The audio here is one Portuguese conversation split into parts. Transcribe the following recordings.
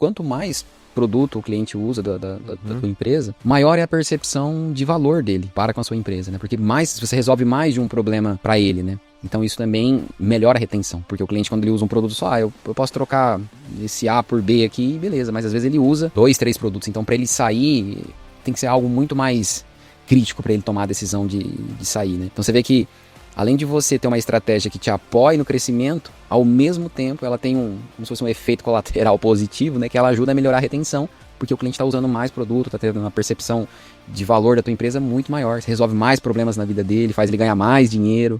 quanto mais produto o cliente usa da tua empresa, maior é a percepção de valor dele para com a sua empresa, né? Porque mais você resolve mais de um problema para ele, né? Então isso também melhora a retenção, porque o cliente, quando ele usa um produto só, eu posso trocar esse A por B aqui, beleza, mas às vezes ele usa 2, 3 produtos, então para ele sair tem que ser algo muito mais crítico para ele tomar a decisão de sair, né? Então você vê que além de você ter uma estratégia que te apoie no crescimento, ao mesmo tempo ela tem como se fosse um efeito colateral positivo, né? Que ela ajuda a melhorar a retenção, porque o cliente está usando mais produto, está tendo uma percepção de valor da tua empresa muito maior. Você resolve mais problemas na vida dele, faz ele ganhar mais dinheiro.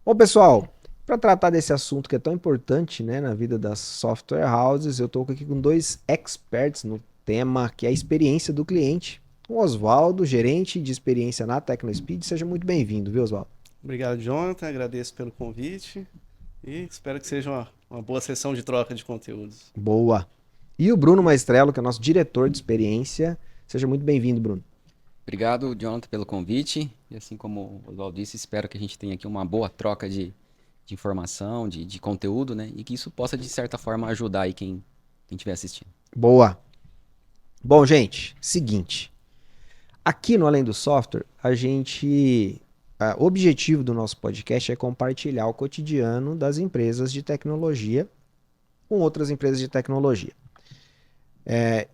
Bom, pessoal, para tratar desse assunto que é tão importante, né, na vida das software houses, eu estou aqui com 2 experts no tema, que é a experiência do cliente. O Oswaldo, gerente de experiência na TecnoSpeed. Seja muito bem-vindo, viu, Oswaldo? Obrigado, Jonathan. Agradeço pelo convite e espero que seja uma boa sessão de troca de conteúdos. Boa. E o Bruno Maestrello, que é nosso diretor de experiência. Seja muito bem-vindo, Bruno. Obrigado, Jonathan, pelo convite. E assim como o Oswaldo disse, espero que a gente tenha aqui uma boa troca de informação, de conteúdo, né? E que isso possa, de certa forma, ajudar aí quem estiver assistindo. Boa. Bom, gente, seguinte. Aqui no Além do Software, o objetivo do nosso podcast é compartilhar o cotidiano das empresas de tecnologia com outras empresas de tecnologia.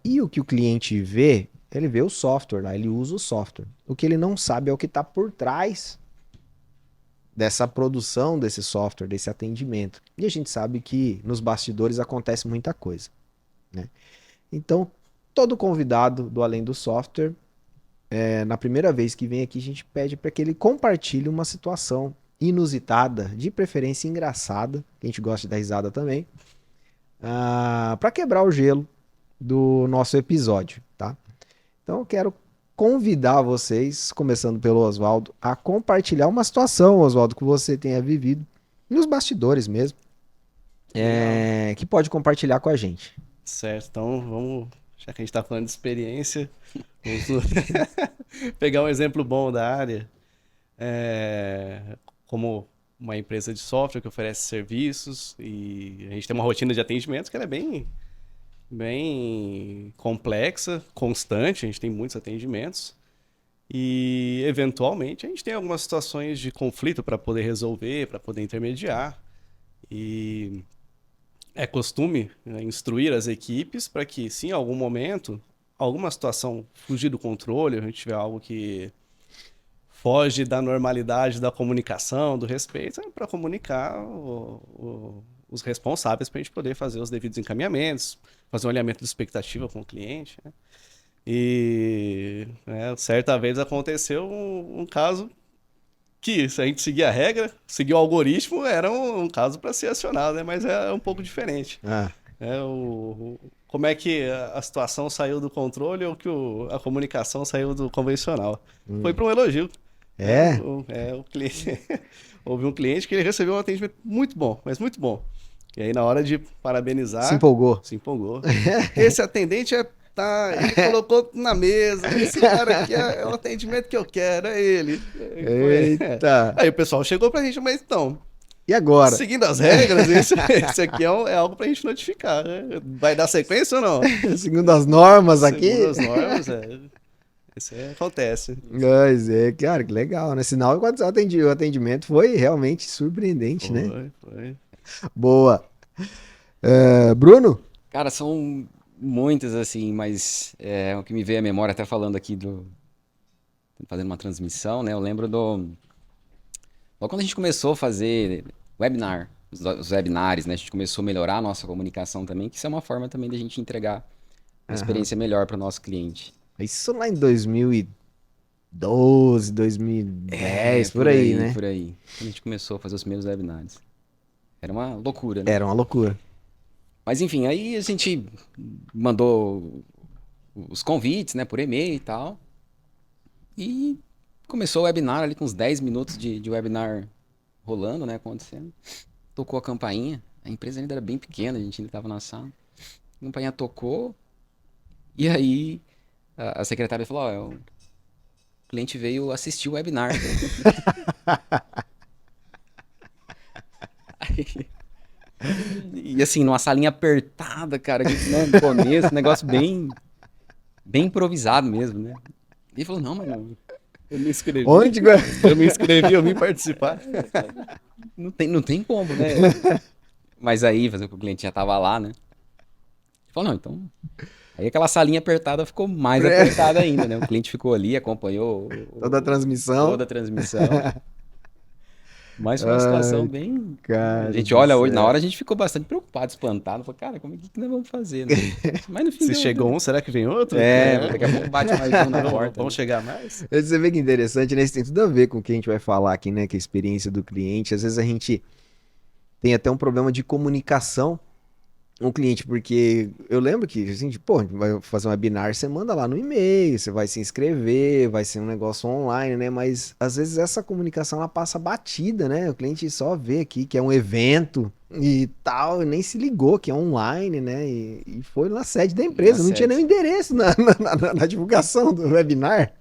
E o que o cliente vê, ele vê o software lá, ele usa o software. O que ele não sabe é o que está por trás dessa produção desse software, desse atendimento. E a gente sabe que nos bastidores acontece muita coisa, né? Então, todo convidado do Além do Software, na primeira vez que vem aqui, a gente pede para que ele compartilhe uma situação inusitada, de preferência engraçada, que a gente gosta de dar risada também, para quebrar o gelo do nosso episódio, tá? Então eu quero convidar vocês, começando pelo Oswaldo, a compartilhar uma situação, Oswaldo, que você tenha vivido nos bastidores mesmo, que pode compartilhar com a gente. Certo, então vamos, já que a gente está falando de experiência, vamos pegar um exemplo bom da área. Como uma empresa de software que oferece serviços e a gente tem uma rotina de atendimentos que ela é bem complexa, constante, a gente tem muitos atendimentos e eventualmente a gente tem algumas situações de conflito para poder resolver, para poder intermediar e é costume, né, instruir as equipes para que se em algum momento alguma situação fugir do controle, a gente tiver algo que foge da normalidade da comunicação, do respeito, para comunicar os responsáveis para a gente poder fazer os devidos encaminhamentos, fazer um alinhamento de expectativa com o cliente, né? E certa vez aconteceu um caso que, se a gente seguir a regra, seguir o algoritmo, era um caso para ser acionado, né? Mas é um pouco diferente. Como é que a situação saiu do controle ou que a comunicação saiu do convencional? Foi para um elogio. O cliente houve um cliente que ele recebeu um atendimento muito bom, mas muito bom. E aí, na hora de parabenizar... Se empolgou. Esse atendente ele colocou na mesa, esse cara aqui é o atendimento que eu quero, é ele. Eita! Aí o pessoal chegou pra gente, mas então... E agora? Seguindo as regras, esse aqui é algo pra gente notificar, né? Vai dar sequência ou não? Segundo as normas aqui? Segundo as normas, isso acontece. Mas cara, que legal, né? Sinal que o atendimento foi realmente surpreendente, né? Foi. Boa. Bruno? Cara, são muitas assim, mas o que me veio à memória, até falando aqui fazendo uma transmissão, né? Eu lembro logo quando a gente começou a fazer webinar, os webinários, né? A gente começou a melhorar a nossa comunicação também, que isso é uma forma também da gente entregar uma experiência melhor para o nosso cliente. Isso lá em 2012, 2010, por aí, né? Por aí. Quando a gente começou a fazer os primeiros webinários. Era uma loucura, né? Era uma loucura. Mas enfim, aí a gente mandou os convites, né, por e-mail e tal. E começou o webinar ali com uns 10 minutos de webinar rolando, né, acontecendo. Tocou a campainha. A empresa ainda era bem pequena, a gente ainda estava na sala. A campainha tocou. E aí a secretária falou, O cliente veio assistir o webinar. E assim, numa salinha apertada, cara, né, no começo, negócio bem improvisado mesmo, né? E ele falou, não, mas Eu me inscrevi. Onde? Eu me inscrevi, eu vim participar. não tem como, né? Mas aí, fazer o que o cliente já tava lá, né? Ele falou, não, então... Aí aquela salinha apertada ficou mais apertada ainda, né? O cliente ficou ali, acompanhou Toda a transmissão. toda a transmissão. Mas foi uma situação bem... Cara A gente do olha hoje, céu. na hora a gente ficou bastante preocupado, espantado. Falou, cara, como é que nós vamos fazer, né? Mas no fim Se deu, chegou um, será que vem outro? daqui a pouco bate mais um na porta. Vamos chegar mais? Você vê que interessante, né? Isso tem tudo a ver com o que a gente vai falar aqui, né? Que é a experiência do cliente. Às vezes a gente tem até um problema de comunicação com o cliente, porque eu lembro que, assim, pô, a gente vai fazer um webinar, você manda lá no e-mail, você vai se inscrever, vai ser um negócio online, né? Mas às vezes essa comunicação ela passa batida, né? O cliente só vê aqui que é um evento e tal, e nem se ligou que é online, né? E foi na sede da empresa, não tinha nem o endereço na divulgação do webinar.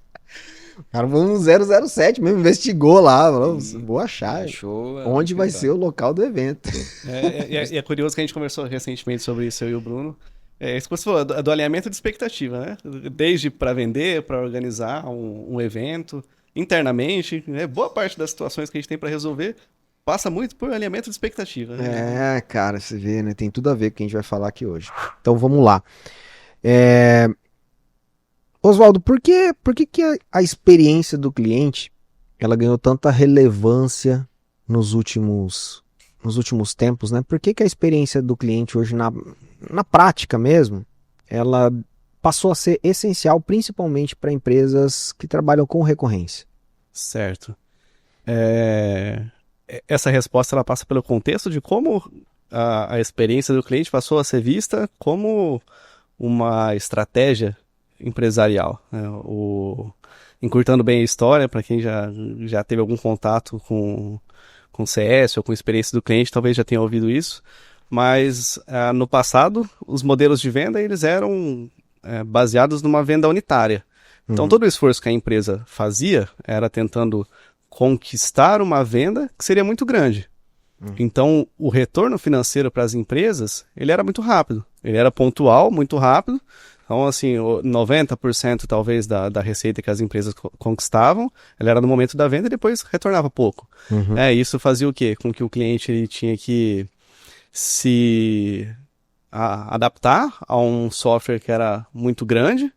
O cara foi no 007 mesmo, investigou lá, falou, vou achar Achou onde vai ser o local do evento. É curioso que a gente conversou recentemente sobre isso, eu e o Bruno. É isso que você falou, do alinhamento de expectativa, né? Desde para vender, para organizar um evento, internamente, né? Boa parte das situações que a gente tem para resolver passa muito por alinhamento de expectativa. Né? É, cara, você vê, né? Tem tudo a ver com o que a gente vai falar aqui hoje. Então vamos lá. Oswaldo, por que a experiência do cliente ela ganhou tanta relevância nos últimos tempos, né? Por que a experiência do cliente hoje na prática mesmo, ela passou a ser essencial principalmente para empresas que trabalham com recorrência? Certo. Essa resposta ela passa pelo contexto de como a experiência do cliente passou a ser vista como uma estratégia empresarial. Né? Encurtando bem a história, para quem já teve algum contato com CS ou com experiência do cliente, talvez já tenha ouvido isso, mas no passado, os modelos de venda eles eram baseados numa venda unitária. Então, todo o esforço que a empresa fazia era tentando conquistar uma venda que seria muito grande. Então, o retorno financeiro para as empresas, ele era muito rápido. Ele era pontual, muito rápido. Então, assim, 90% talvez da receita que as empresas conquistavam, ela era no momento da venda e depois retornava pouco. Isso fazia o quê? Com que o cliente ele tinha que se adaptar a um software que era muito grande,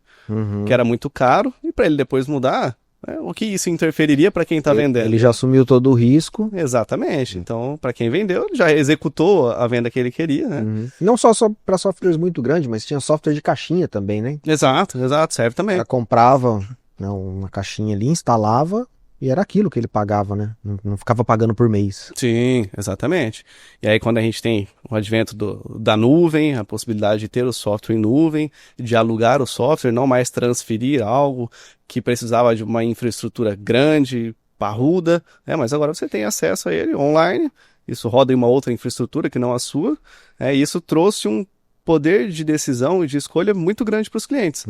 que era muito caro, e para ele depois mudar, o que isso interferiria para quem está vendendo? Ele já assumiu todo o risco. Exatamente. Então, para quem vendeu, ele já executou a venda que ele queria, né? Não só para softwares muito grandes, mas tinha software de caixinha também, né? Exato, serve também. Ela comprava uma caixinha ali, instalava e era aquilo que ele pagava, né? Não ficava pagando por mês. Sim, exatamente. E aí quando a gente tem o advento da nuvem, a possibilidade de ter o software em nuvem, de alugar o software, não mais transferir algo que precisava de uma infraestrutura grande, parruda, mas agora você tem acesso a ele online, isso roda em uma outra infraestrutura que não a sua, e isso trouxe um poder de decisão e de escolha muito grande para os clientes,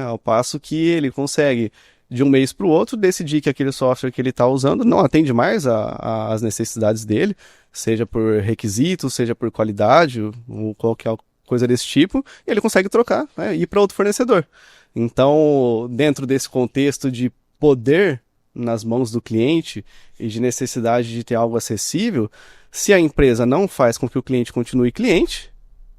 ao passo que ele consegue de um mês para o outro, decidir que aquele software que ele está usando não atende mais às necessidades dele, seja por requisitos, seja por qualidade, ou qualquer coisa desse tipo, e ele consegue trocar, e ir para outro fornecedor. Então, dentro desse contexto de poder nas mãos do cliente e de necessidade de ter algo acessível, se a empresa não faz com que o cliente continue cliente,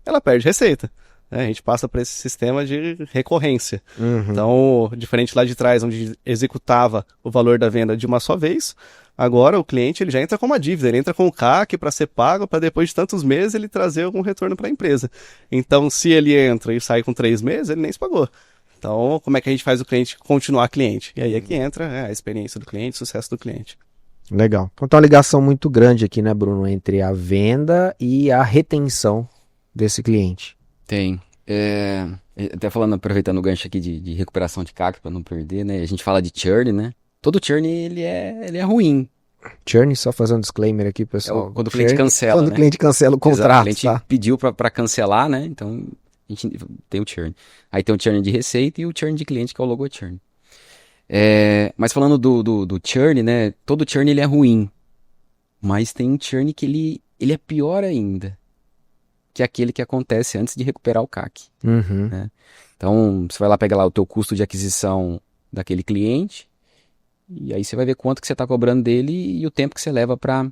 ela perde receita. A gente passa para esse sistema de recorrência. Então, diferente lá de trás, onde executava o valor da venda de uma só vez, agora o cliente ele já entra com uma dívida, ele entra com o CAC para ser pago, para depois de tantos meses ele trazer algum retorno para a empresa. Então, se ele entra e sai com 3 meses, ele nem se pagou. Então, como é que a gente faz o cliente continuar cliente? E aí é que entra a experiência do cliente, o sucesso do cliente. Legal. Então tem uma ligação muito grande aqui, né, Bruno, entre a venda e a retenção desse cliente. Tem. Até falando, aproveitando o gancho aqui de recuperação de CAC para não perder, né? A gente fala de churn, né? Todo churn ele é ruim. Churn, só fazer um disclaimer aqui, pessoal. Quando o cliente cancela, Quando o cliente cancela o contrato, Exato, o cliente pediu para cancelar, né? Então, a gente tem o churn. Aí tem o churn de receita e o churn de cliente, que é o logo churn. Mas falando do churn, né? Todo churn ele é ruim. Mas tem um churn que ele é pior ainda. Que é aquele que acontece antes de recuperar o CAC. Uhum. Né? Então, você vai lá pegar lá o teu custo de aquisição daquele cliente. E aí você vai ver quanto que você está cobrando dele e o tempo que você leva para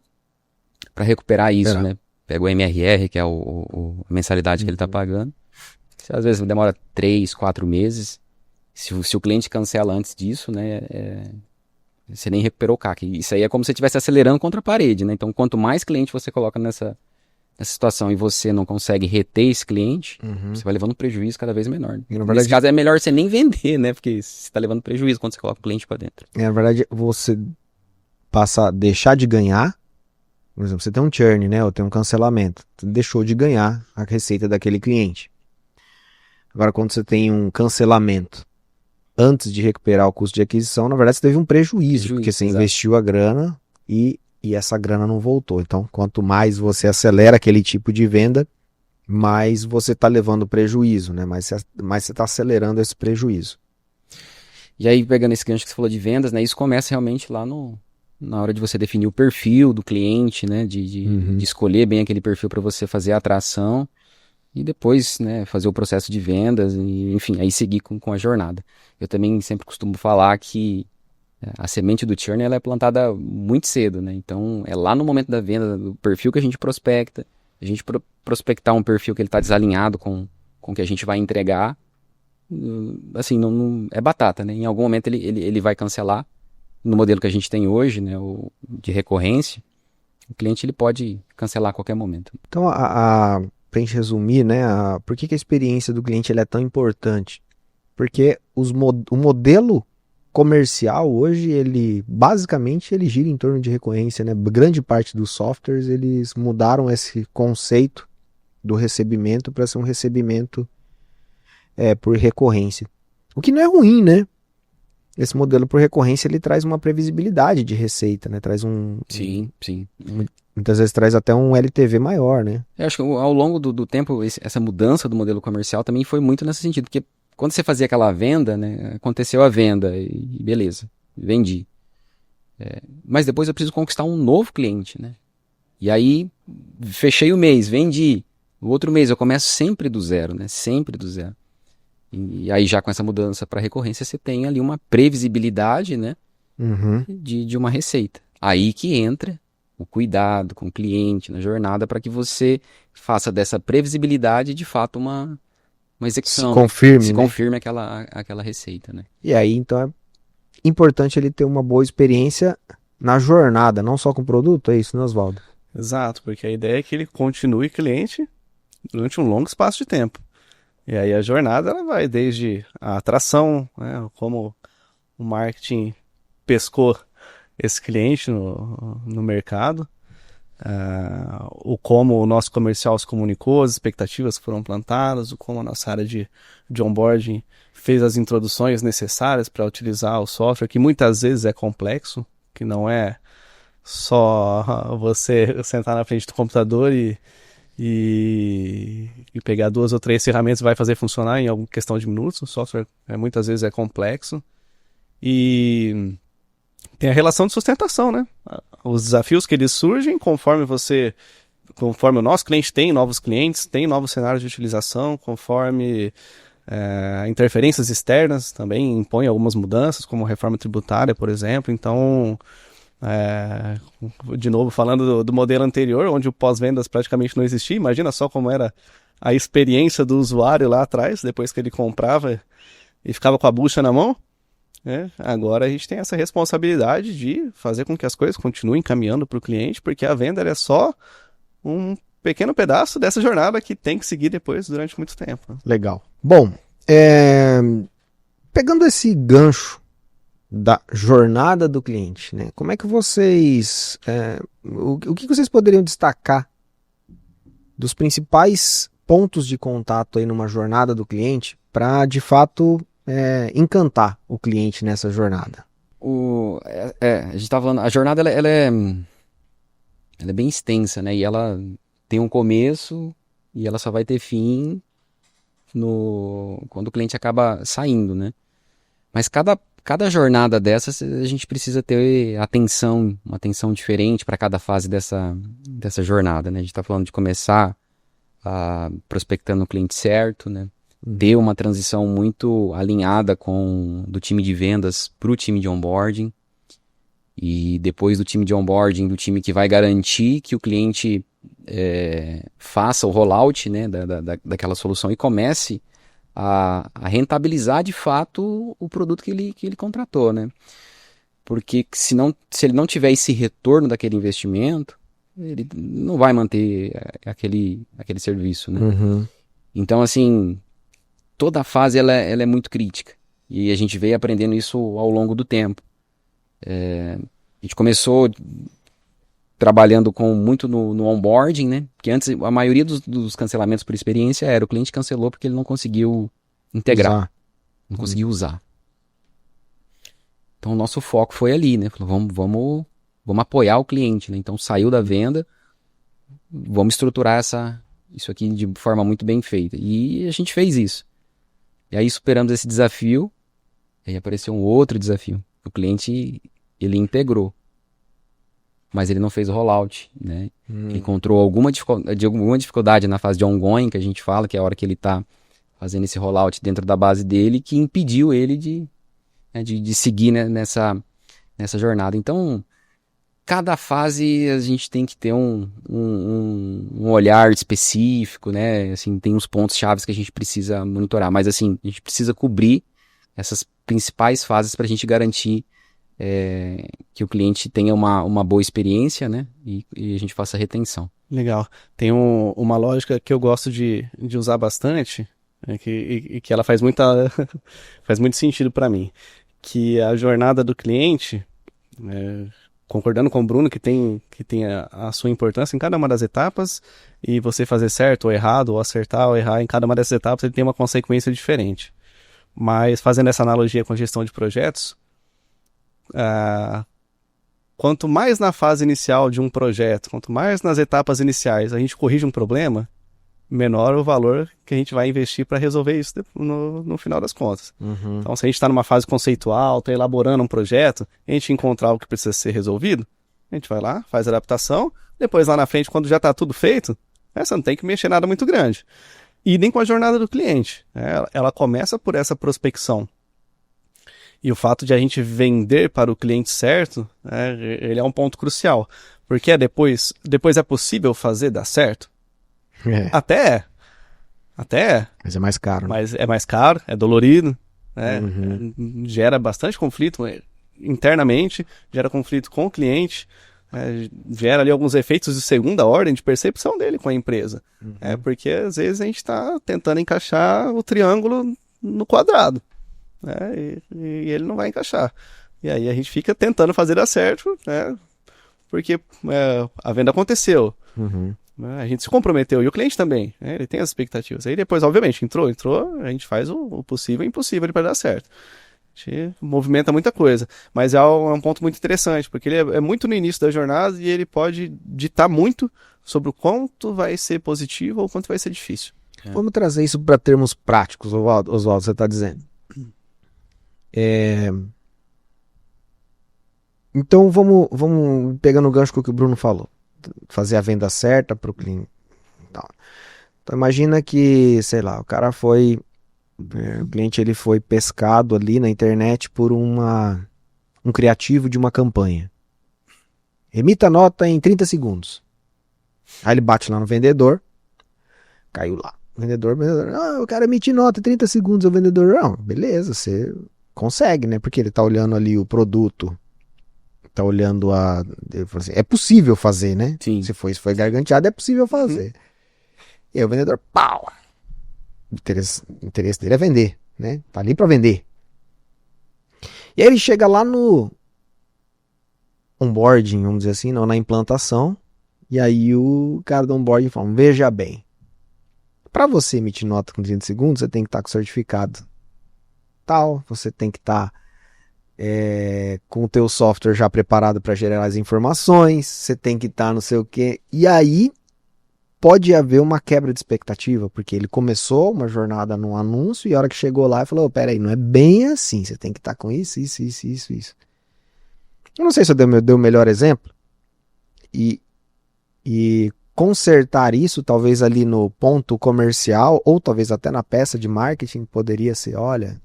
recuperar isso, né? Pega o MRR, que é a mensalidade que ele está pagando. Às vezes demora 3, 4 meses. Se o cliente cancela antes disso, né? Você nem recuperou o CAC. Isso aí é como se você estivesse acelerando contra a parede, né? Então, quanto mais cliente você coloca nessa situação e você não consegue reter esse cliente, você vai levando um prejuízo cada vez menor. E, na verdade, nesse caso, é melhor você nem vender, né? Porque você está levando prejuízo quando você coloca o cliente para dentro. Na verdade, você passa a deixar de ganhar. Por exemplo, você tem um churn, né? Ou tem um cancelamento. Você deixou de ganhar a receita daquele cliente. Agora, quando você tem um cancelamento antes de recuperar o custo de aquisição, na verdade, você teve um prejuízo porque você investiu a grana e essa grana não voltou. Então, quanto mais você acelera aquele tipo de venda, mais você está levando prejuízo, né? Mais você está acelerando esse prejuízo. E aí, pegando esse gancho que você falou de vendas, né? Isso começa realmente lá na hora de você definir o perfil do cliente, né? De escolher bem aquele perfil para você fazer a atração e depois, né, fazer o processo de vendas e, enfim, aí seguir com a jornada. Eu também sempre costumo falar que a semente do churn ela é plantada muito cedo, né? Então, é lá no momento da venda, do perfil que a gente prospecta, a gente prospectar um perfil que ele está desalinhado com o que a gente vai entregar, assim, não é batata, né? Em algum momento ele vai cancelar. No modelo que a gente tem hoje, né, o de recorrência, o cliente ele pode cancelar a qualquer momento. Então, para a gente resumir, né, por que a experiência do cliente ela é tão importante? Porque o modelo comercial hoje, basicamente ele gira em torno de recorrência, né? Grande parte dos softwares eles mudaram esse conceito do recebimento para ser um recebimento por recorrência. O que não é ruim, né? Esse modelo por recorrência ele traz uma previsibilidade de receita, né? Traz Sim. Muitas vezes traz até um LTV maior, né? Eu acho que ao longo do tempo, essa mudança do modelo comercial também foi muito nesse sentido, porque quando você fazia aquela venda, né, aconteceu a venda e beleza, vendi. Mas depois eu preciso conquistar um novo cliente, né? E aí, fechei o mês, vendi. O outro mês eu começo sempre do zero, né? Sempre do zero. E aí já com essa mudança para recorrência, você tem ali uma previsibilidade, né? De uma receita. Aí que entra o cuidado com o cliente na jornada para que você faça dessa previsibilidade de fato uma execução. Se confirme aquela receita, né? E aí, então, é importante ele ter uma boa experiência na jornada, não só com o produto, é isso, né, Oswaldo? Exato, porque a ideia é que ele continue cliente durante um longo espaço de tempo. E aí a jornada ela vai desde a atração, né, como o marketing pescou esse cliente no mercado, o como o nosso comercial se comunicou, as expectativas que foram plantadas, o como a nossa área de onboarding fez as introduções necessárias para utilizar o software, que muitas vezes é complexo, que não é só você sentar na frente do computador e pegar 2 ou 3 ferramentas vai fazer funcionar em alguma questão de minutos. O software muitas vezes é complexo. E tem a relação de sustentação, né? Os desafios que eles surgem conforme o nosso cliente tem novos clientes, tem novos cenários de utilização, conforme interferências externas também impõem algumas mudanças, como reforma tributária, por exemplo. Então, de novo, falando do modelo anterior, onde o pós-vendas praticamente não existia, imagina só como era a experiência do usuário lá atrás, depois que ele comprava e ficava com a bucha na mão. Agora a gente tem essa responsabilidade de fazer com que as coisas continuem caminhando para o cliente, porque a venda é só um pequeno pedaço dessa jornada que tem que seguir depois durante muito tempo. Legal. Bom, pegando esse gancho da jornada do cliente, né? Como é que vocês... o que vocês poderiam destacar dos principais pontos de contato aí numa jornada do cliente para, de fato, encantar o cliente nessa jornada? A gente estava falando, a jornada ela é bem extensa, né? E ela tem um começo e ela só vai ter fim quando o cliente acaba saindo, né? Mas cada cada jornada dessas, a gente precisa ter uma atenção diferente para cada fase dessa jornada, né? A gente está falando de começar prospectando o cliente certo, né? Ter uma transição muito alinhada do time de vendas para o time de onboarding, e depois do time de onboarding, do time que vai garantir que o cliente faça o rollout, né, daquela solução e comece a rentabilizar de fato o produto que ele contratou, né? Porque se ele não tiver esse retorno daquele investimento, ele não vai manter aquele serviço, né? Uhum. Então, assim, toda a fase ela é muito crítica. E a gente veio aprendendo isso ao longo do tempo. A gente começou trabalhando muito no onboarding, né? Porque antes a maioria dos cancelamentos por experiência era o cliente cancelou porque ele não conseguiu integrar, não conseguiu usar. Então o nosso foco foi ali, né? Falou, vamos apoiar o cliente, né? Então saiu da venda, vamos estruturar isso aqui de forma muito bem feita. E a gente fez isso. E aí superamos esse desafio, e aí apareceu um outro desafio. O cliente, ele integrou, mas ele não fez o rollout, né? Ele encontrou alguma dificuldade na fase de ongoing, que a gente fala, que é a hora que ele está fazendo esse rollout dentro da base dele, que impediu ele de seguir, né, nessa jornada. Então, cada fase a gente tem que ter um olhar específico, né? Assim, tem uns pontos chaves que a gente precisa monitorar, mas assim, a gente precisa cobrir essas principais fases para a gente garantir que o cliente tenha uma boa experiência, né? E a gente faça retenção. Legal. Tem uma lógica que eu gosto de usar bastante, que ela faz muito sentido para mim, que a jornada do cliente, concordando com o Bruno, que tem a sua importância em cada uma das etapas, e você fazer certo ou errado, ou acertar ou errar em cada uma dessas etapas, ele tem uma consequência diferente. Mas fazendo essa analogia com a gestão de projetos, quanto mais na fase inicial de um projeto, quanto mais nas etapas iniciais a gente corrige um problema, menor o valor que a gente vai investir para resolver isso no final das contas. Uhum. Então, se a gente está numa fase conceitual, está elaborando um projeto, a gente encontrar o que precisa ser resolvido, a gente vai lá, faz a adaptação, depois lá na frente, quando já está tudo feito, você não tem que mexer nada muito grande. E nem com a jornada do cliente. Ela começa por essa prospecção. E o fato de a gente vender para o cliente certo, ele é um ponto crucial. Porque depois é possível fazer dar certo? Até é. Mas é mais caro. Né? Mas é mais caro, é dolorido, né? Uhum. Gera bastante conflito internamente, gera conflito com o cliente, gera ali alguns efeitos de segunda ordem de percepção dele com a empresa. Uhum. Porque às vezes a gente está tentando encaixar o triângulo no quadrado, né? E ele não vai encaixar. E aí a gente fica tentando fazer dar certo, né? Porque a venda aconteceu. Uhum. A gente se comprometeu, e o cliente também, né? Ele tem as expectativas. Aí depois, obviamente, entrou, a gente faz o possível e impossível para dar certo. A gente movimenta muita coisa, mas é um ponto muito interessante, porque ele é muito no início da jornada e ele pode ditar muito sobre o quanto vai ser positivo ou quanto vai ser difícil. Vamos trazer isso para termos práticos, Oswaldo, você está dizendo. Então vamos pegando o gancho com o que o Bruno falou. Fazer a venda certa para o cliente. Então imagina que, sei lá, o cara foi, o cliente ele foi pescado ali na internet por um criativo de uma campanha. Emita a nota em 30 segundos. Aí ele bate lá no vendedor, caiu lá. O vendedor, eu quero emitir nota em 30 segundos. O vendedor, não, beleza, você consegue, né? Porque ele tá olhando ali o produto. Tá olhando ele falou assim, é possível fazer, né? Sim. Se foi garganteado, é possível fazer. E aí o vendedor, pau! O interesse dele é vender, né? Tá ali para vender. E aí ele chega lá no onboarding, vamos dizer assim, não, na implantação. E aí o cara do onboarding fala, veja bem, para você emitir nota com 30 segundos, você tem que estar com o certificado tal, você tem que estar com o teu software já preparado para gerar as informações, você tem que estar não sei o que. E aí pode haver uma quebra de expectativa, porque ele começou uma jornada num anúncio e a hora que chegou lá, ele falou, peraí, não é bem assim, você tem que estar com isso. Eu não sei se eu dei o melhor exemplo, e consertar isso, talvez ali no ponto comercial, ou talvez até na peça de marketing, poderia ser, olha,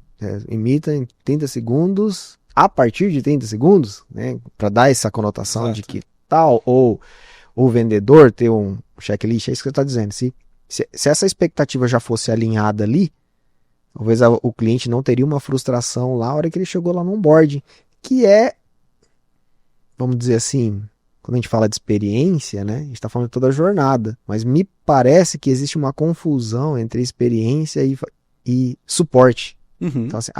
imita em 30 segundos, a partir de 30 segundos, né, para dar essa conotação Exato. de que tal, ou o vendedor ter um checklist, é isso que você está dizendo. Se essa expectativa já fosse alinhada ali, talvez o cliente não teria uma frustração lá na hora que ele chegou lá no onboarding, que é, vamos dizer assim, quando a gente fala de experiência, né, a gente está falando de toda a jornada, mas me parece que existe uma confusão entre experiência e suporte. Uhum. Então assim,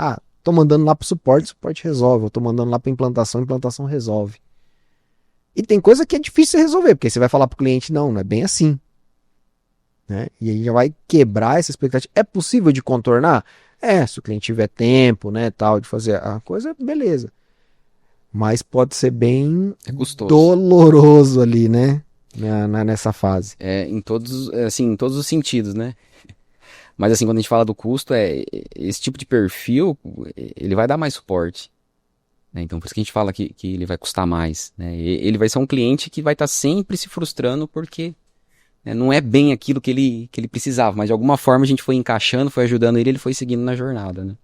tô mandando lá para o suporte resolve, eu tô mandando lá para implantação resolve. E tem coisa que é difícil de resolver, porque você vai falar para o cliente, não é bem assim. Né? E aí já vai quebrar essa expectativa. É possível de contornar? Se o cliente tiver tempo, né, tal, de fazer a coisa, beleza. Mas pode ser bem custoso. doloroso ali, né, nessa fase. Em todos os sentidos, né? Mas assim, quando a gente fala do custo, esse tipo de perfil, ele vai dar mais suporte. Né? Então, por isso que a gente fala que ele vai custar mais. Né? Ele vai ser um cliente que vai estar sempre se frustrando porque não é bem aquilo que ele precisava, mas de alguma forma a gente foi encaixando, foi ajudando ele foi seguindo na jornada. Né?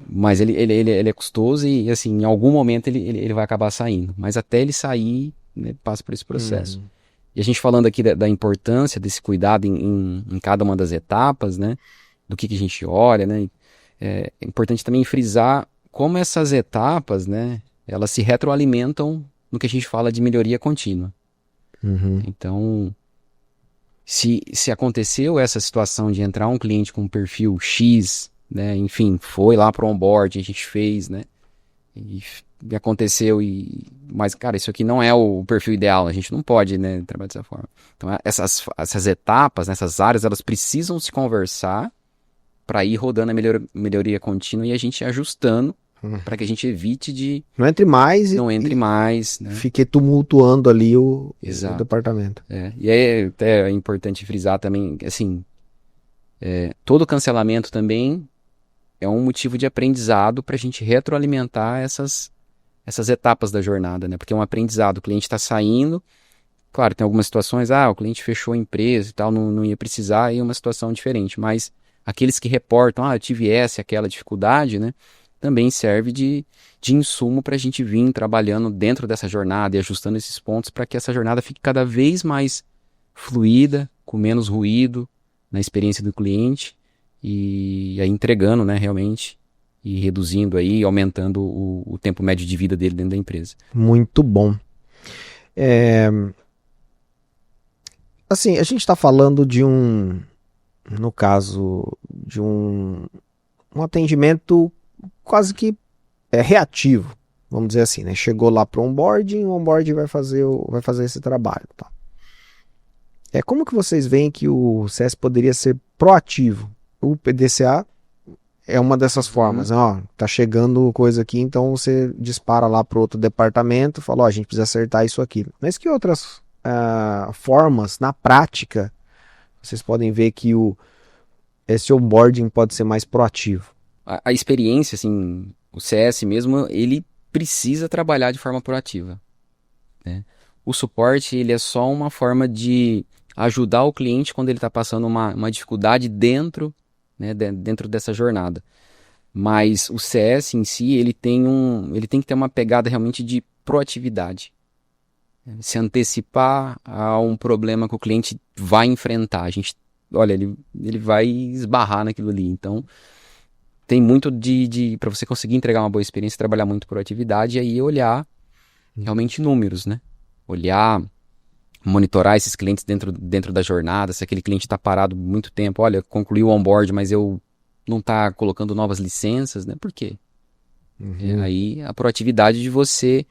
Mas ele é custoso e, assim, em algum momento ele vai acabar saindo. Mas até ele sair, né, passa por esse processo. E a gente falando aqui da importância desse cuidado em cada uma das etapas, né? Do que a gente olha, né? É importante também frisar como essas etapas, né? Elas se retroalimentam no que a gente fala de melhoria contínua. Então, se aconteceu essa situação de entrar um cliente com um perfil X, né? Enfim, foi lá para o onboard, a gente fez, né? E aconteceu, mas, cara, isso aqui não é o perfil ideal, a gente não pode, né, trabalhar dessa forma. Então, essas etapas, essas áreas, elas precisam se conversar para ir rodando a melhoria contínua e a gente ajustando para que a gente evite de... Não entre mais né? Fique tumultuando ali o departamento. E aí até é importante frisar também, assim, todo cancelamento também é um motivo de aprendizado para a gente retroalimentar essas etapas da jornada, né? Porque é um aprendizado, o cliente está saindo, claro, tem algumas situações, o cliente fechou a empresa e tal, não ia precisar, aí é uma situação diferente, mas aqueles que reportam, eu tive aquela dificuldade, né? Também serve de insumo para a gente vir trabalhando dentro dessa jornada e ajustando esses pontos para que essa jornada fique cada vez mais fluida, com menos ruído na experiência do cliente e aí entregando, né, realmente, e reduzindo aí, aumentando o tempo médio de vida dele dentro da empresa. Muito bom. Assim, a gente está falando de no caso, de um atendimento quase que reativo, vamos dizer assim, né? Chegou lá para o onboarding vai fazer esse trabalho. Tá? Como que vocês veem que o CS poderia ser proativo? O PDCA é uma dessas formas, tá chegando coisa aqui, então você dispara lá para outro departamento, fala, a gente precisa acertar isso aqui. Mas que outras formas, na prática, vocês podem ver que esse onboarding pode ser mais proativo? A experiência, assim, o CS mesmo, ele precisa trabalhar de forma proativa. Né? O suporte, ele é só uma forma de ajudar o cliente quando ele está passando uma dificuldade dentro dessa jornada. Mas o CS em si, ele tem que ter uma pegada realmente de proatividade. Se antecipar a um problema que o cliente vai enfrentar. Ele vai esbarrar naquilo ali. Então, tem muito para você conseguir entregar uma boa experiência, trabalhar muito proatividade e aí olhar realmente números, né? Monitorar esses clientes dentro da jornada, se aquele cliente está parado muito tempo, concluiu o onboard, mas eu não está colocando novas licenças, né? Por quê? Aí a proatividade de você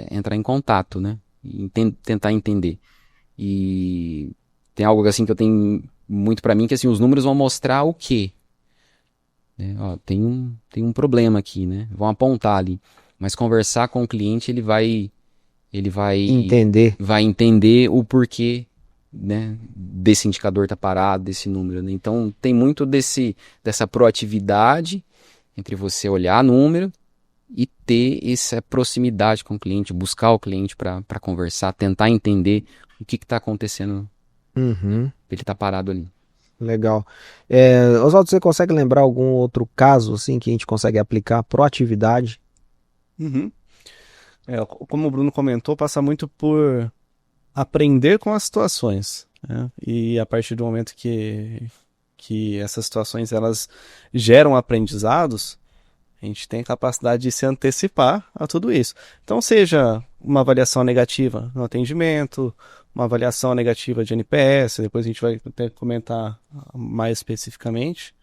entrar em contato, né? E tentar entender. E tem algo assim que eu tenho muito para mim, que assim, os números vão mostrar o quê? Tem um problema aqui, né? Vão apontar ali. Mas conversar com o cliente, ele vai entender o porquê né, desse indicador tá parado, desse número, né? Então tem muito dessa proatividade entre você olhar número e ter essa proximidade com o cliente, buscar o cliente para conversar, tentar entender o que está acontecendo, Uhum. ele tá parado ali. Legal. Oswaldo, você consegue lembrar algum outro caso assim que a gente consegue aplicar proatividade? Uhum. Como o Bruno comentou, passa muito por aprender com as situações, né? E a partir do momento que essas situações elas geram aprendizados, a gente tem capacidade de se antecipar a tudo isso. Então, seja uma avaliação negativa no atendimento, uma avaliação negativa de NPS, depois a gente vai até comentar mais especificamente,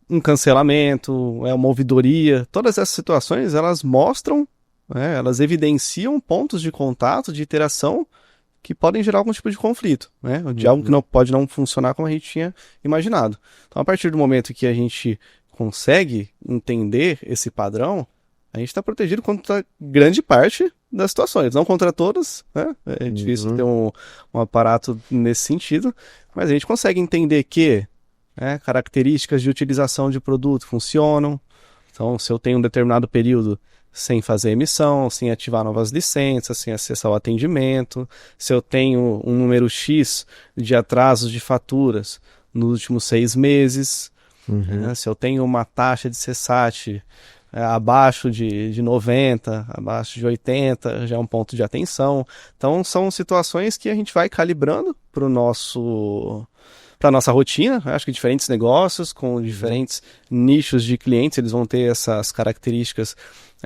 um cancelamento, uma ouvidoria, todas essas situações elas mostram, né, elas evidenciam pontos de contato, de interação que podem gerar algum tipo de conflito, né? De algo que não pode não funcionar como a gente tinha imaginado. Então, a partir do momento que a gente consegue entender esse padrão, a gente está protegido contra grande parte das situações, não contra todas, né? É difícil ter um aparato nesse sentido, mas a gente consegue entender que, né, características de utilização de produto funcionam. Então, se eu tenho um determinado período sem fazer emissão, sem ativar novas licenças, sem acessar o atendimento, se eu tenho um número X de atrasos de faturas nos últimos 6 meses, né, se eu tenho uma taxa de CSAT abaixo de 90, abaixo de 80, já é um ponto de atenção. Então, são situações que a gente vai calibrando para a nossa rotina. Eu acho que diferentes negócios com diferentes nichos de clientes, eles vão ter essas características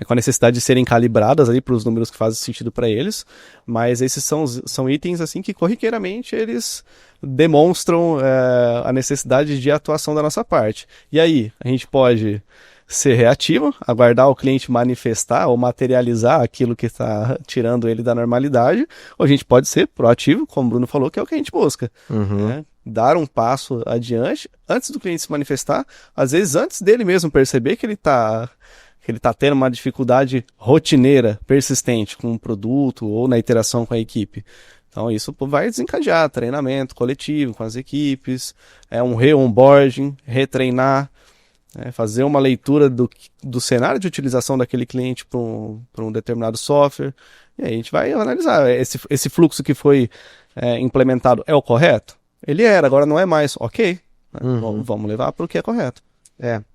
com a necessidade de serem calibradas ali para os números que fazem sentido para eles, mas esses são itens assim que corriqueiramente eles demonstram a necessidade de atuação da nossa parte. E aí, a gente pode ser reativo, aguardar o cliente manifestar ou materializar aquilo que está tirando ele da normalidade, ou a gente pode ser proativo, como o Bruno falou, que é o que a gente busca. Né? Dar um passo adiante antes do cliente se manifestar, às vezes antes dele mesmo perceber que ele está tendo uma dificuldade rotineira, persistente com um produto ou na interação com a equipe. Então isso vai desencadear treinamento coletivo com as equipes, um re-onboarding, retreinar, fazer uma leitura do cenário de utilização daquele cliente para um determinado software, e aí a gente vai analisar, esse fluxo que foi implementado é o correto? Ele era, agora não é mais, ok, vamos levar para o que é correto.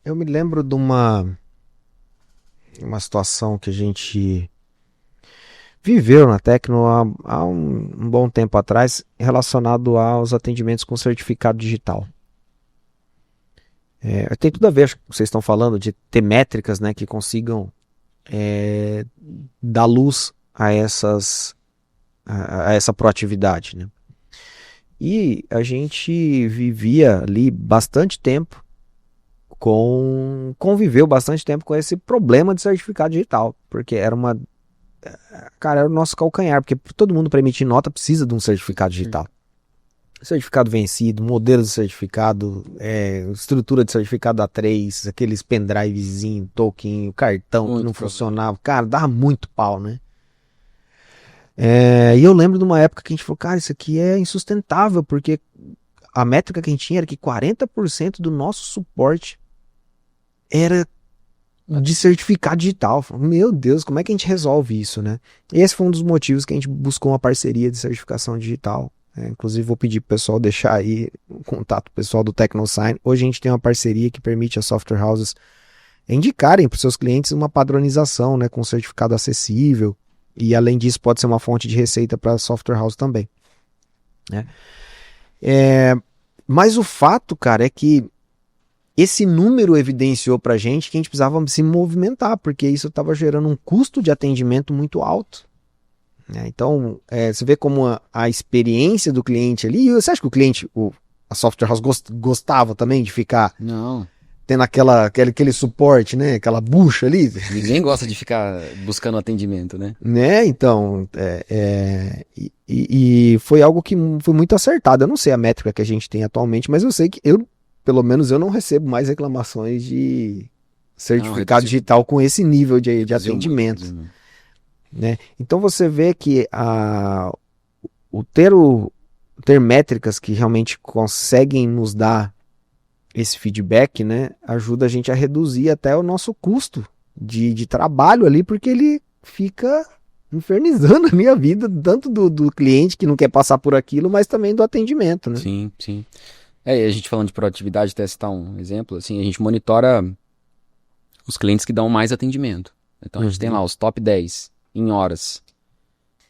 Eu me lembro de uma situação que a gente viveu na Tecno há um bom tempo atrás, relacionado aos atendimentos com certificado digital. Tem tudo a ver, acho que vocês estão falando, de ter métricas, né, que consigam dar luz a essa proatividade, né? E a gente vivia ali bastante tempo conviveu bastante tempo com esse problema de certificado digital, porque era o nosso calcanhar, porque todo mundo para emitir nota precisa de um certificado digital. Certificado vencido, modelo de certificado, estrutura de certificado A3, aqueles pendrivezinho, token, cartão muito que não funcionava. Cara, dava muito pau, né? E eu lembro de uma época que a gente falou, cara, isso aqui é insustentável, porque a métrica que a gente tinha era que 40% do nosso suporte era de certificado digital. Meu Deus, como é que a gente resolve isso, né? E esse foi um dos motivos que a gente buscou uma parceria de certificação digital. Inclusive vou pedir pro pessoal deixar aí o contato pessoal do TechnoSign. Hoje a gente tem uma parceria que permite as software houses indicarem para os seus clientes uma padronização, né, com certificado acessível, e além disso pode ser uma fonte de receita para a software house também, né? Mas o fato, cara, é que esse número evidenciou pra gente que a gente precisava se movimentar, porque isso estava gerando um custo de atendimento muito alto. Então, você vê como a experiência do cliente ali, você acha que o cliente, a software house gostava também de ficar tendo aquele suporte, né? Aquela bucha ali? Ninguém gosta de ficar buscando atendimento, né? Então, e foi algo que foi muito acertado. Eu não sei a métrica que a gente tem atualmente, mas eu sei que pelo menos eu não recebo mais reclamações de certificado digital com esse nível de atendimento. Né? Então você vê que ter ter métricas que realmente conseguem nos dar esse feedback, né, ajuda a gente a reduzir até o nosso custo de trabalho ali, porque ele fica infernizando a minha vida, tanto do cliente que não quer passar por aquilo, mas também do atendimento, né? Sim, sim. E a gente falando de proatividade, até citar um exemplo, assim, a gente monitora os clientes que dão mais atendimento. Então a gente tem lá os top 10 em horas.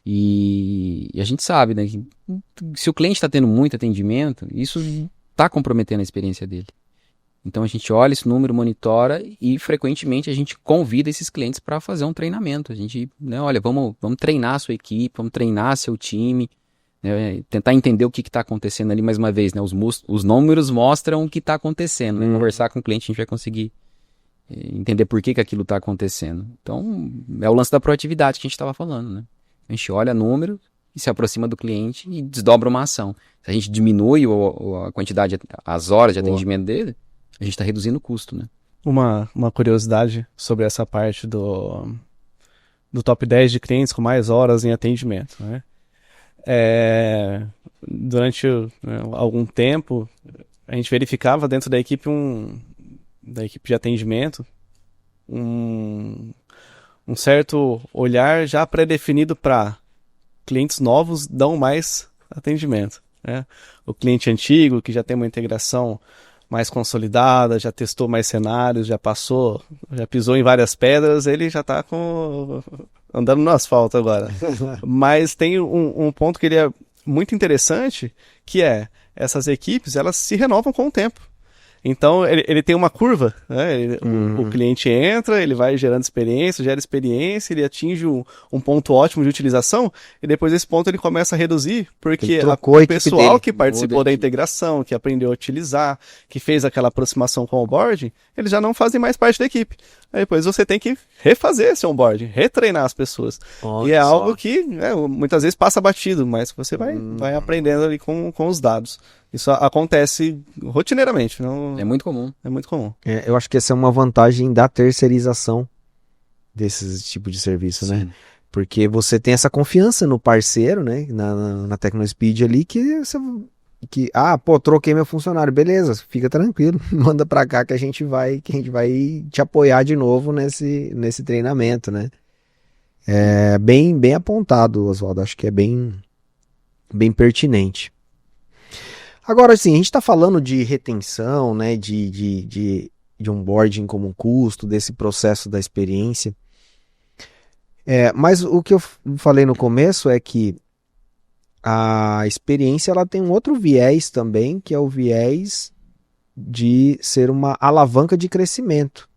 E a gente sabe, né, que se o cliente está tendo muito atendimento, isso está comprometendo a experiência dele. Então a gente olha esse número, monitora e frequentemente a gente convida esses clientes para fazer um treinamento. A gente, né, olha, vamos treinar a sua equipe, vamos treinar seu time, né, tentar entender o que está acontecendo ali mais uma vez. Né, os números mostram o que está acontecendo. Né, conversar com o cliente a gente vai conseguir entender por que aquilo está acontecendo. Então é o lance da proatividade que a gente estava falando. Né? A gente olha número e se aproxima do cliente e desdobra uma ação. Se a gente diminui a quantidade, as horas de atendimento dele, a gente está reduzindo o custo, né? Uma curiosidade sobre essa parte do top 10 de clientes com mais horas em atendimento, né? Durante algum tempo, a gente verificava dentro da equipe de atendimento um certo olhar já pré-definido para clientes novos dão mais atendimento, né? O cliente antigo, que já tem uma integração mais consolidada, já testou mais cenários, já pisou em várias pedras, ele já está andando no asfalto agora. Mas tem um ponto que ele é muito interessante, que é essas equipes, elas se renovam com o tempo. Então, ele tem uma curva, né? O cliente entra, ele vai gerando experiência, gera experiência, ele atinge um ponto ótimo de utilização, e depois desse ponto ele começa a reduzir, porque o pessoal que participou da integração, que aprendeu a utilizar, que fez aquela aproximação com o onboarding, eles já não fazem mais parte da equipe. Aí depois você tem que refazer esse onboarding, retreinar as pessoas. E é algo que muitas vezes passa batido, mas você vai aprendendo ali com os dados. Isso acontece rotineiramente. Não... É muito comum. É muito comum. Eu acho que essa é uma vantagem da terceirização desses tipos de serviço, né? Porque você tem essa confiança no parceiro, né? Na Tecnospeed ali, que troquei meu funcionário, beleza, fica tranquilo, manda pra cá que a gente vai te apoiar de novo nesse treinamento, né? É bem apontado, Oswaldo, acho que é bem pertinente. Agora, assim, a gente está falando de retenção, né, de onboarding como um custo, desse processo da experiência. Mas o que eu falei no começo é que a experiência ela tem um outro viés também, que é o viés de ser uma alavanca de crescimento.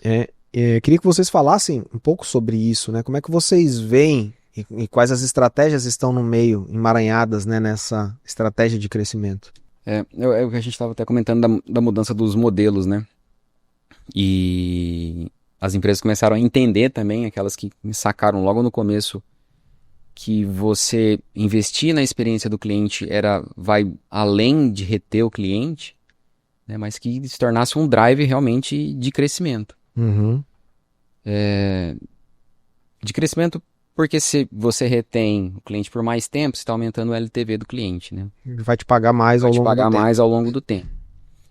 Queria que vocês falassem um pouco sobre isso, né? Como é que vocês veem e quais as estratégias estão no meio, emaranhadas, né, nessa estratégia de crescimento? É o que a gente estava até comentando da mudança dos modelos, né? E as empresas começaram a entender também, aquelas que sacaram logo no começo, que você investir na experiência do cliente vai além de reter o cliente, né, mas que se tornasse um drive realmente de crescimento. De crescimento porque se você retém o cliente por mais tempo, você está aumentando o LTV do cliente, né? Ele vai te pagar mais ao longo do tempo.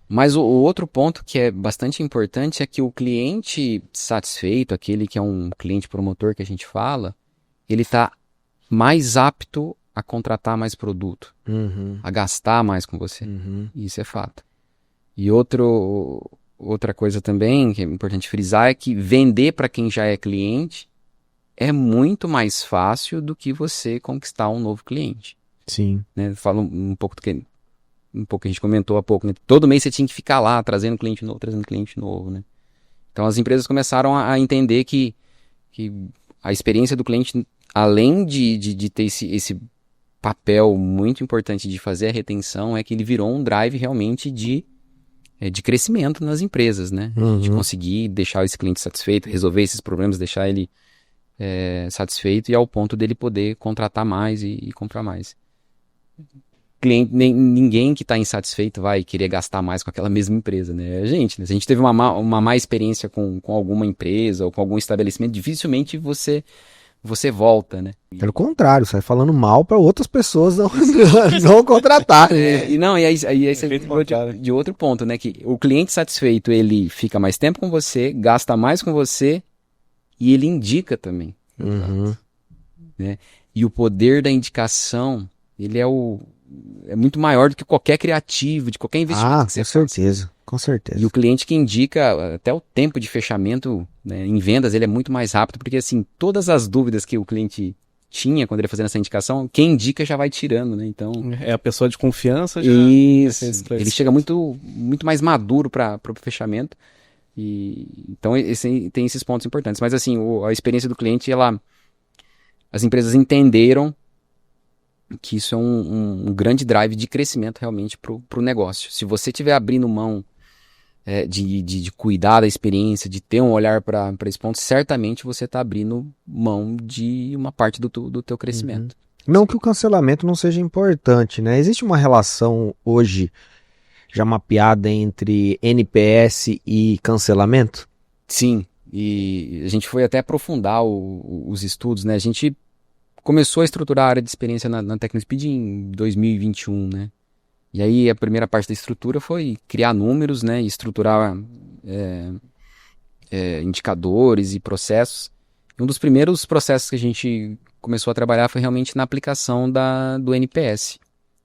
Mas o outro ponto que é bastante importante é que o cliente satisfeito, aquele que é um cliente promotor que a gente fala, ele está mais apto a contratar mais produto, a gastar mais com você. Isso é fato. E outra coisa também que é importante frisar é que vender para quem já é cliente é muito mais fácil do que você conquistar um novo cliente. Sim. Né? Falo um pouco que a gente comentou há pouco, né? Todo mês você tinha que ficar lá trazendo cliente novo, né? Então as empresas começaram a entender que a experiência do cliente, além de ter esse papel muito importante de fazer a retenção, é que ele virou um drive realmente de crescimento nas empresas, né? De conseguir deixar esse cliente satisfeito, resolver esses problemas, deixar ele satisfeito e ao ponto dele poder contratar mais e comprar mais. Ninguém que está insatisfeito vai querer gastar mais com aquela mesma empresa, né? Se a gente teve uma má experiência com alguma empresa ou com algum estabelecimento, dificilmente você você volta, né? Pelo contrário, sai falando mal para outras pessoas não contratarem. E aí você Efeito falou contrário. de outro ponto, né? Que o cliente satisfeito, ele fica mais tempo com você, gasta mais com você e ele indica também. Uhum. Né? E o poder da indicação, ele é muito maior do que qualquer criativo, de qualquer investimento que você Com faça. certeza, com certeza. E o cliente que indica, até o tempo de fechamento, né, em vendas, ele é muito mais rápido, porque assim, todas as dúvidas que o cliente tinha quando ele fazendo essa indicação, quem indica já vai tirando, né? Então, É a pessoa de confiança já. isso, vai ser ele chega muito mais maduro para o fechamento. Então, tem esses pontos importantes. Mas assim, a experiência do cliente, as empresas entenderam que isso é um grande drive de crescimento realmente para o negócio. Se você estiver abrindo mão de cuidar da experiência, de ter um olhar para esse ponto, certamente você está abrindo mão de uma parte do teu crescimento. Não que o cancelamento não seja importante, né? Existe uma relação hoje já mapeada entre NPS e cancelamento? Sim, e a gente foi até aprofundar os estudos, né? A gente começou a estruturar a área de experiência na TecnoSpeed em 2021, né? E aí a primeira parte da estrutura foi criar números, né? E estruturar indicadores e processos. E um dos primeiros processos que a gente começou a trabalhar foi realmente na aplicação do NPS,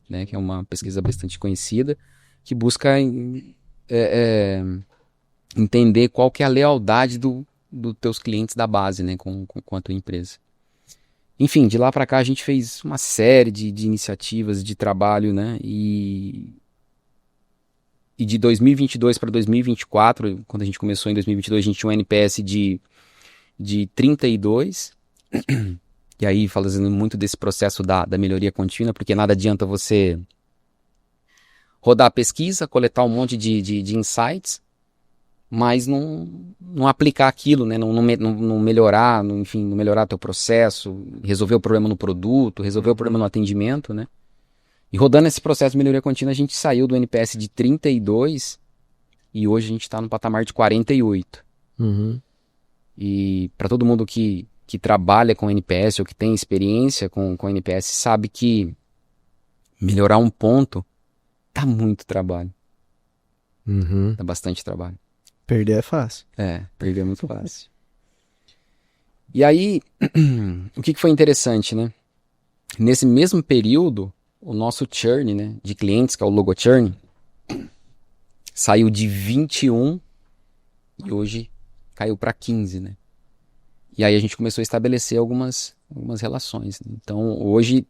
né? Que é uma pesquisa bastante conhecida, que busca entender qual que é a lealdade dos teus clientes da base, né? Com a tua empresa. Enfim, de lá para cá a gente fez uma série de iniciativas de trabalho, né? E de 2022 para 2024, quando a gente começou em 2022, a gente tinha um NPS de 32. E aí, falando muito desse processo da melhoria contínua, porque nada adianta você rodar a pesquisa, coletar um monte de insights, mas não aplicar aquilo, né? Não melhorar, enfim, não melhorar teu processo, resolver o problema no produto, resolver o problema no atendimento, né? E rodando esse processo de melhoria contínua, a gente saiu do NPS de 32 e hoje a gente está no patamar de 48. Uhum. E para todo mundo que trabalha com NPS ou que tem experiência com NPS, sabe que melhorar um ponto dá muito trabalho. Uhum. Dá bastante trabalho. Perder é fácil. Perder é muito fácil. E aí, o que foi interessante, né? Nesse mesmo período, o nosso churn, né, de clientes, que é o logo churn, saiu de 21 e hoje caiu para 15, né? E aí a gente começou a estabelecer algumas relações, né? Então, hoje,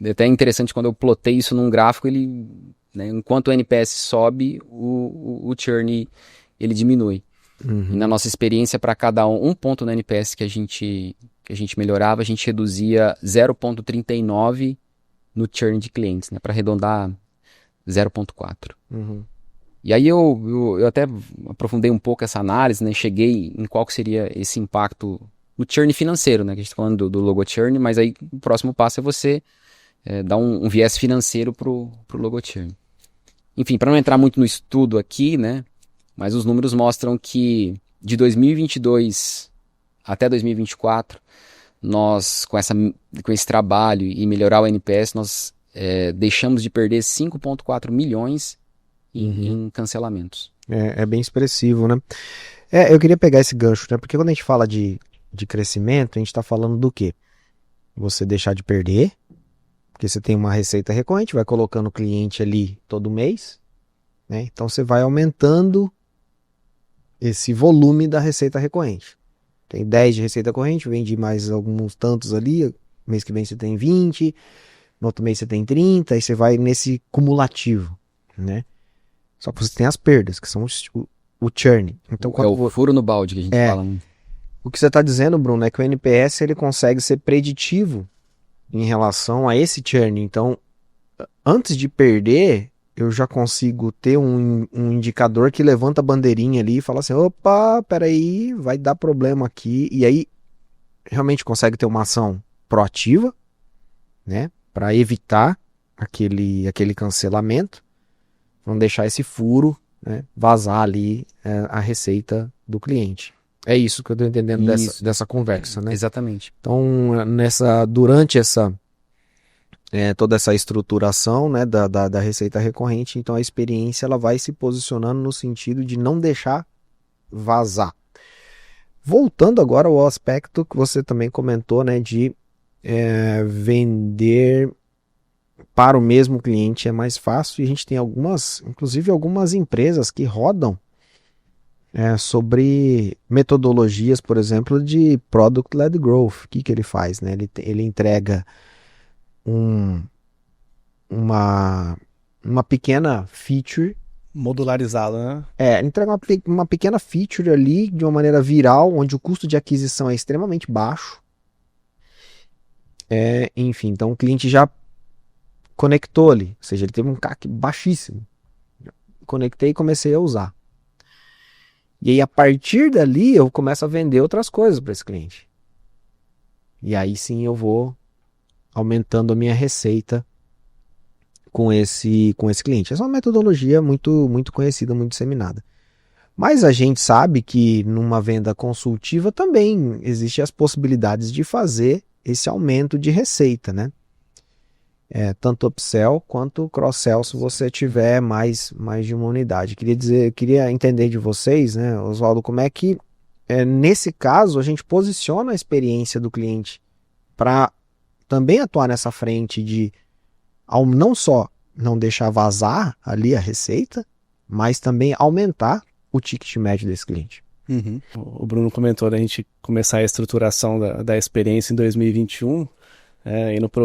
é até interessante quando eu plotei isso num gráfico, né, enquanto o NPS sobe, o churn ele diminui. Uhum. E na nossa experiência, para cada um ponto no NPS que a gente melhorava, a gente reduzia 0,39 no churn de clientes, né? Para arredondar 0,4. Uhum. E aí eu até aprofundei um pouco essa análise, né? Cheguei em qual que seria esse impacto no churn financeiro, né? Que a gente está falando do logo churn, mas aí o próximo passo é você dar um viés financeiro pro logo churn. Enfim, para não entrar muito no estudo aqui, né? Mas os números mostram que de 2022 até 2024, nós, com esse trabalho e melhorar o NPS, nós deixamos de perder 5,4 milhões em cancelamentos. É bem expressivo, né? Eu queria pegar esse gancho, né? Porque quando a gente fala de crescimento, a gente está falando do quê? Você deixar de perder, porque você tem uma receita recorrente, vai colocando o cliente ali todo mês, né? Então você vai aumentando esse volume da receita recorrente. Tem 10 de receita corrente, vende mais alguns tantos ali, mês que vem você tem 20, no outro mês você tem 30, e você vai nesse cumulativo, né? Só que você tem as perdas, que são o churn. Então, o furo no balde que a gente fala. O que você está dizendo, Bruno, é que o NPS ele consegue ser preditivo em relação a esse churn. Então, antes de perder, eu já consigo ter um indicador que levanta a bandeirinha ali e fala assim, opa, peraí, vai dar problema aqui. E aí, realmente consegue ter uma ação proativa, né? Para evitar aquele cancelamento, não deixar esse furo, né, vazar ali a receita do cliente. É isso que eu tô entendendo Isso. dessa conversa, né? Exatamente. Então, durante toda essa estruturação, né, da receita recorrente, então a experiência ela vai se posicionando no sentido de não deixar vazar. Voltando agora ao aspecto que você também comentou, né, de vender para o mesmo cliente é mais fácil, e a gente tem inclusive algumas empresas que rodam sobre metodologias, por exemplo, de Product-Led Growth. O que ele faz? Né? Ele entrega uma pequena feature. Modularizado, né? Ele entrega uma pequena feature ali de uma maneira viral, onde o custo de aquisição é extremamente baixo. Enfim, então o cliente já conectou ali, ou seja, ele teve um CAC baixíssimo. Conectei e comecei a usar. E aí, a partir dali, eu começo a vender outras coisas para esse cliente. E aí sim eu vou aumentando a minha receita com esse cliente. Essa é uma metodologia muito, muito conhecida, muito disseminada. Mas a gente sabe que numa venda consultiva também existem as possibilidades de fazer esse aumento de receita, né? Tanto upsell quanto cross-sell, se você tiver mais de uma unidade. Queria entender de vocês, né, Oswaldo, como é que nesse caso a gente posiciona a experiência do cliente para também atuar nessa frente de não só não deixar vazar ali a receita, mas também aumentar o ticket médio desse cliente. Uhum. O Bruno comentou da gente começar a estruturação da experiência em 2021, indo para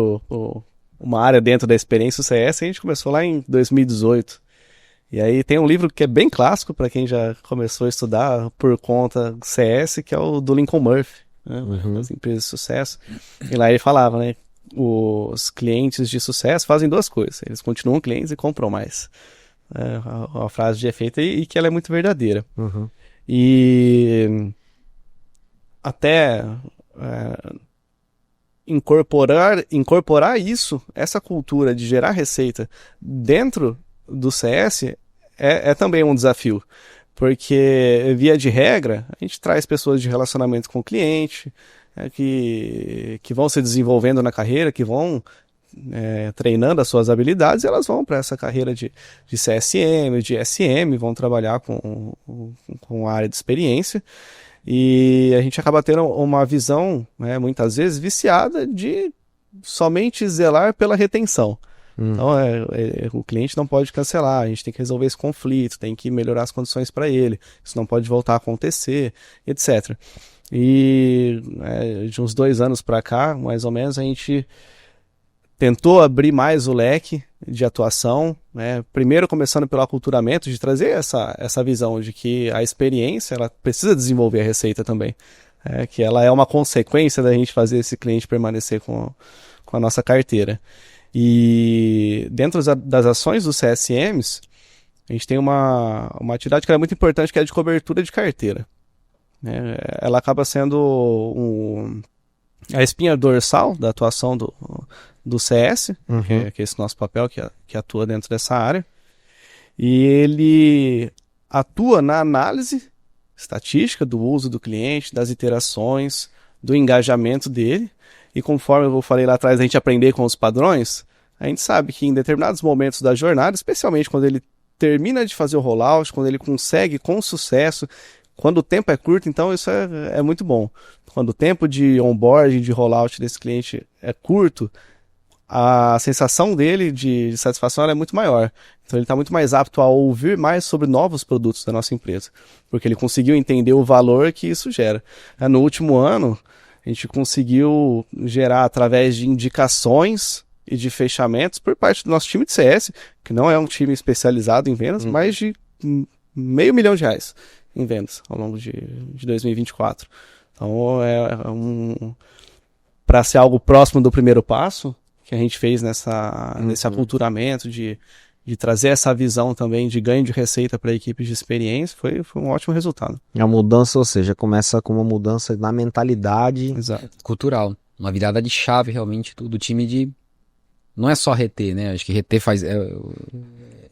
uma área dentro da experiência, o CS, a gente começou lá em 2018. E aí tem um livro que é bem clássico para quem já começou a estudar por conta do CS, que é o do Lincoln Murphy, né, das empresas de sucesso. E lá ele falava, né, os clientes de sucesso fazem duas coisas, eles continuam clientes e compram mais. Uma frase de efeito e que ela é muito verdadeira. E até incorporar essa cultura de gerar receita dentro do CS é também um desafio, porque via de regra a gente traz pessoas de relacionamento com o cliente, que vão se desenvolvendo na carreira, que vão treinando as suas habilidades, e elas vão para essa carreira de CSM, de SM, vão trabalhar com a área de experiência. E a gente acaba tendo uma visão, né, muitas vezes, viciada de somente zelar pela retenção. Então, o cliente não pode cancelar, a gente tem que resolver esse conflito, tem que melhorar as condições para ele, isso não pode voltar a acontecer, etc. E de uns 2 anos para cá, mais ou menos, a gente tentou abrir mais o leque de atuação, né? Primeiro começando pelo aculturamento, de trazer essa visão de que a experiência ela precisa desenvolver a receita também, que ela é uma consequência da gente fazer esse cliente permanecer com a nossa carteira. E dentro das ações dos CSMs, a gente tem uma atividade que é muito importante, que é a de cobertura de carteira, né? Ela acaba sendo a espinha dorsal da atuação do CS, que é esse nosso papel que atua dentro dessa área, e ele atua na análise estatística do uso do cliente, das iterações, do engajamento dele, e conforme eu falei lá atrás, a gente aprender com os padrões, a gente sabe que em determinados momentos da jornada, especialmente quando ele termina de fazer o rollout, quando ele consegue com sucesso, quando o tempo é curto, então isso é muito bom. Quando o tempo de onboarding, de rollout desse cliente é curto, a sensação dele de satisfação é muito maior. Então ele está muito mais apto a ouvir mais sobre novos produtos da nossa empresa, porque ele conseguiu entender o valor que isso gera. No último ano, a gente conseguiu gerar através de indicações e de fechamentos por parte do nosso time de CS, que não é um time especializado em vendas, mais de R$500 mil em vendas ao longo de 2024. Então para ser algo próximo do primeiro passo que a gente fez nesse aculturamento de trazer essa visão também de ganho de receita para a equipe de experiência, foi um ótimo resultado. A mudança, ou seja, começa com uma mudança na mentalidade. Exato. Cultural. Uma virada de chave realmente do time de... Não é só reter, né? Acho que reter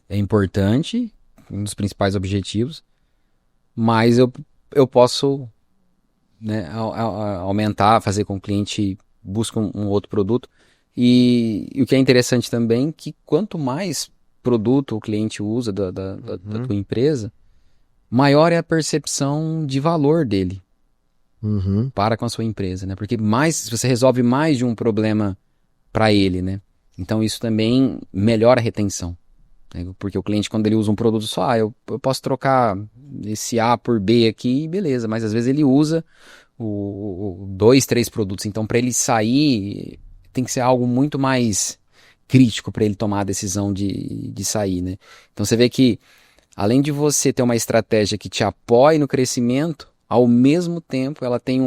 é importante, um dos principais objetivos, mas eu posso né, aumentar, fazer com que o cliente busque um outro produto. E o que é interessante também é que quanto mais produto o cliente usa da tua empresa, maior é a percepção de valor dele para com a sua empresa, né? Porque mais você resolve mais de um problema para ele, né? Então isso também melhora a retenção, né? Porque o cliente, quando ele usa um produto só, eu posso trocar esse A por B aqui, beleza, mas às vezes ele usa dois, três produtos. Então, para ele sair, tem que ser algo muito mais crítico para ele tomar a decisão de sair, né? Então você vê que, além de você ter uma estratégia que te apoie no crescimento, ao mesmo tempo ela tem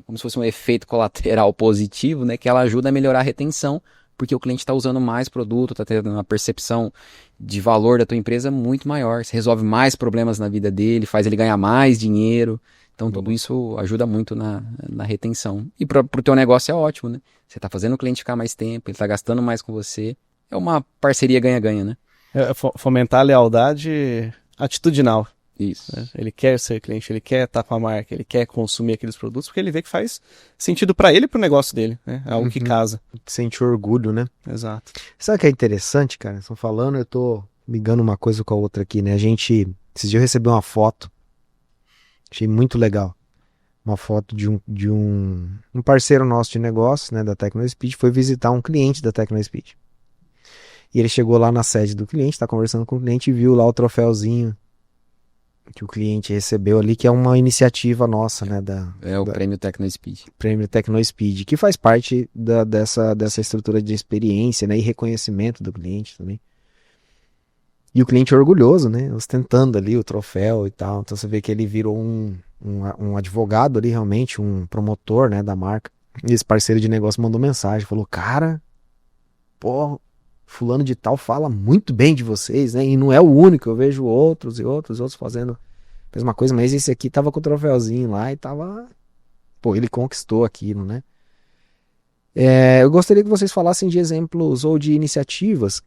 como se fosse um efeito colateral positivo, né? Que ela ajuda a melhorar a retenção, porque o cliente está usando mais produto, está tendo uma percepção de valor da tua empresa muito maior. Você resolve mais problemas na vida dele, faz ele ganhar mais dinheiro. Então tudo isso ajuda muito na retenção. E para o teu negócio é ótimo, né? Você está fazendo o cliente ficar mais tempo, ele está gastando mais com você. É uma parceria ganha-ganha, né? Fomentar a lealdade atitudinal. Isso. Né? Ele quer ser cliente, ele quer estar com a marca, ele quer consumir aqueles produtos, porque ele vê que faz sentido para ele e para o negócio dele. Né? É algo que casa. Sente orgulho, né? Exato. Sabe o que é interessante, cara? Estão falando, eu tô ligando uma coisa com a outra aqui, né? Esses dias eu recebi uma foto, achei muito legal. Uma foto de um parceiro nosso de negócio, né, da TecnoSpeed, foi visitar um cliente da TecnoSpeed. E ele chegou lá na sede do cliente, está conversando com o cliente e viu lá o troféuzinho que o cliente recebeu ali, que é uma iniciativa nossa, né? O Prêmio TecnoSpeed. Prêmio TecnoSpeed, que faz parte dessa estrutura de experiência, né, e reconhecimento do cliente também. E o cliente é orgulhoso, né? Ostentando ali o troféu e tal. Então você vê que ele virou um advogado ali, realmente, um promotor, né, da marca. E esse parceiro de negócio mandou mensagem, falou, cara, pô, fulano de tal fala muito bem de vocês, né? E não é o único, eu vejo outros fazendo a mesma coisa, mas esse aqui tava com o troféuzinho lá e tava... Pô, ele conquistou aquilo, né? Eu gostaria que vocês falassem de exemplos ou de iniciativas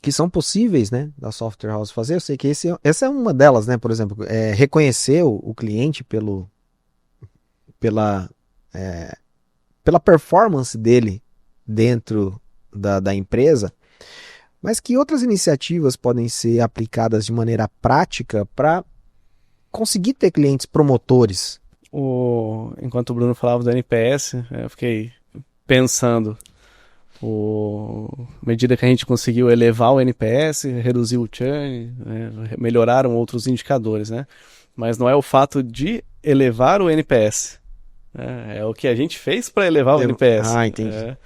que são possíveis, né, da Software House fazer. Eu sei que essa é uma delas, né, por exemplo, reconhecer o cliente pela performance dele dentro da empresa, mas que outras iniciativas podem ser aplicadas de maneira prática para conseguir ter clientes promotores. Enquanto o Bruno falava do NPS, eu fiquei pensando, à medida que a gente conseguiu elevar o NPS, reduzir o churn, né, melhoraram outros indicadores, né? Mas não é o fato de elevar o NPS, né? É o que a gente fez para elevar o NPS. Ah, entendi.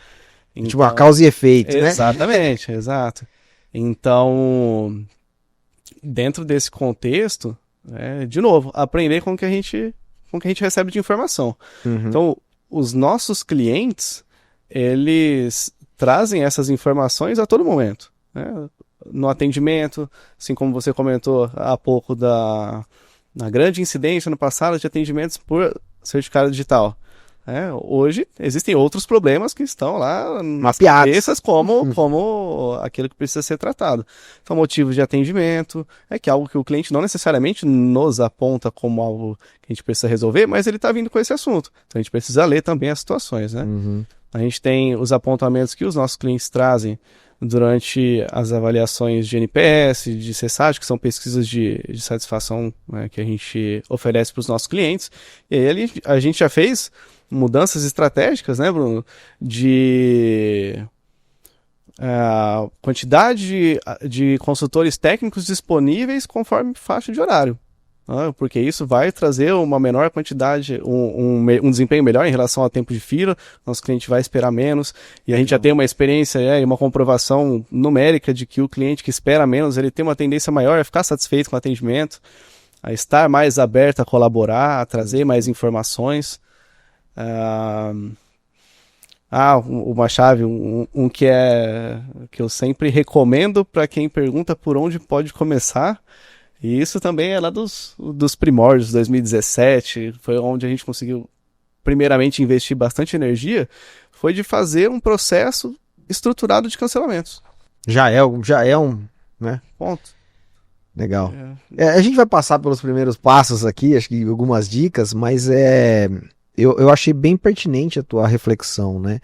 Então, tipo uma causa e efeito, né? Exatamente, exato. Então, dentro desse contexto, de novo, aprender com o que a gente recebe de informação. Então, os nossos clientes, eles trazem essas informações a todo momento, né? No atendimento, assim como você comentou há pouco na grande incidência no passado de atendimentos por certificado digital. Hoje existem outros problemas que estão lá nas cabeças como aquilo que precisa ser tratado. Então, motivos de atendimento, que é algo que o cliente não necessariamente nos aponta como algo que a gente precisa resolver, mas ele está vindo com esse assunto. Então, a gente precisa ler também as situações, né? A gente tem os apontamentos que os nossos clientes trazem durante as avaliações de NPS, de CSAT, que são pesquisas de satisfação, né, que a gente oferece para os nossos clientes. E aí a gente já fez mudanças estratégicas, né, Bruno, de quantidade de consultores técnicos disponíveis conforme faixa de horário. Porque isso vai trazer uma menor quantidade, um desempenho melhor em relação ao tempo de fila, nosso cliente vai esperar menos, e a gente já tem uma experiência e uma comprovação numérica de que o cliente que espera menos, ele tem uma tendência maior a ficar satisfeito com o atendimento, a estar mais aberto a colaborar, a trazer mais informações. Uma chave, que eu sempre recomendo para quem pergunta por onde pode começar. E isso também é lá dos primórdios, 2017, foi onde a gente conseguiu, primeiramente, investir bastante energia, foi de fazer um processo estruturado de cancelamentos. Já é um, né? Ponto. Legal. A gente vai passar pelos primeiros passos aqui, acho que algumas dicas, mas eu achei bem pertinente a tua reflexão, né?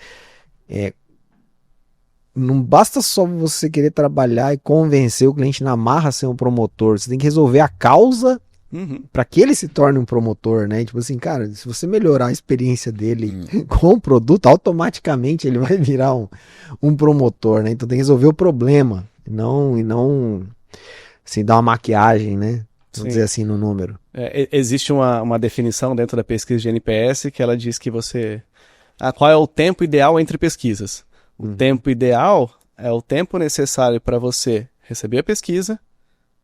Não basta só você querer trabalhar e convencer o cliente na marra a ser um promotor, você tem que resolver a causa para que ele se torne um promotor, né? Tipo assim, cara, se você melhorar a experiência dele com o produto, automaticamente ele vai virar um promotor, né? Então tem que resolver o problema e não assim, dar uma maquiagem, né? Vamos dizer assim, no número. Existe uma definição dentro da pesquisa de NPS que ela diz que qual é o tempo ideal entre pesquisas? O tempo ideal é o tempo necessário para você receber a pesquisa,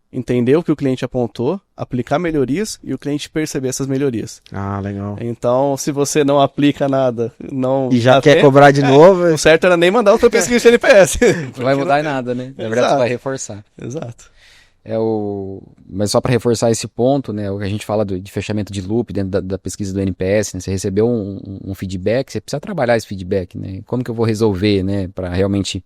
entender o que o cliente apontou, aplicar melhorias e o cliente perceber essas melhorias. Ah, legal. Então, se você não aplica nada, não e já quer cobrar de novo, o certo era nem mandar outra pesquisa de NPS. Não vai mudar em nada, né? Na verdade, você vai reforçar. Exato. Mas só para reforçar esse ponto, né, o que a gente fala de fechamento de loop dentro da pesquisa do NPS, né, você recebeu um feedback, você precisa trabalhar esse feedback, né, como que eu vou resolver, né, para realmente